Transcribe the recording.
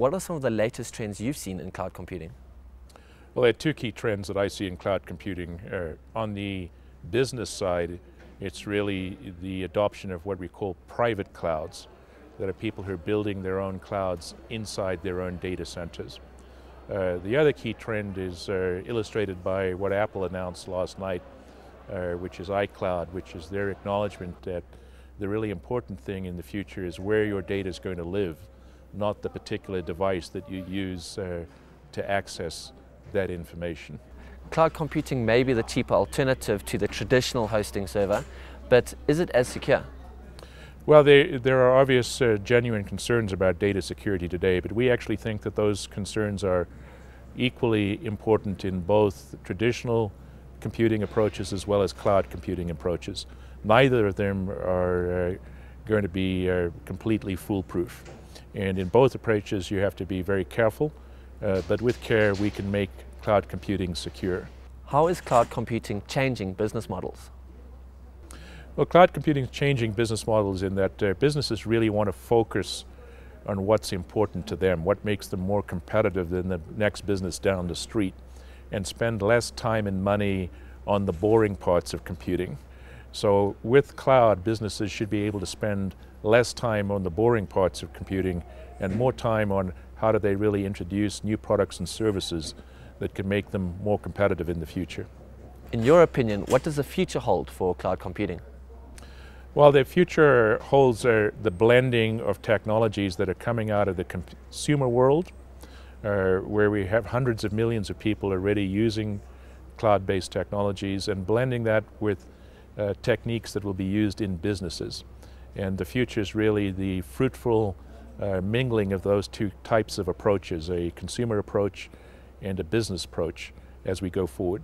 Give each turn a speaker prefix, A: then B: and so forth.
A: What are some of the latest trends you've seen in cloud computing?
B: Well, there are two key trends that I see in cloud computing. On the business side, it's really the adoption of what we call private clouds, that are people who are building their own clouds inside their own data centers. The other key trend is illustrated by what Apple announced last night, which is iCloud, which is their acknowledgement that the really important thing in the future is where your data is going to live, not the particular device that you use to access that information.
A: Cloud computing may be the cheaper alternative to the traditional hosting server, but is it as secure?
B: Well, there are obvious genuine concerns about data security today, but we actually think that those concerns are equally important in both traditional computing approaches as well as cloud computing approaches. Neither of them are going to be completely foolproof. And in both approaches you have to be very careful, but with care we can make cloud computing secure.
A: How is cloud computing changing business models?
B: Well, cloud computing is changing business models in that businesses really want to focus on what's important to them, what makes them more competitive than the next business down the street, and spend less time and money on the boring parts of computing. So with cloud, businesses should be able to spend less time on the boring parts of computing and more time on how do they really introduce new products and services that can make them more competitive in the future.
A: In your opinion, what does the future hold for cloud computing?
B: Well, the future holds the blending of technologies that are coming out of the consumer world, where we have hundreds of millions of people already using cloud-based technologies, and blending that with techniques that will be used in businesses. And the future is really the fruitful mingling of those two types of approaches, a consumer approach and a business approach, as we go forward.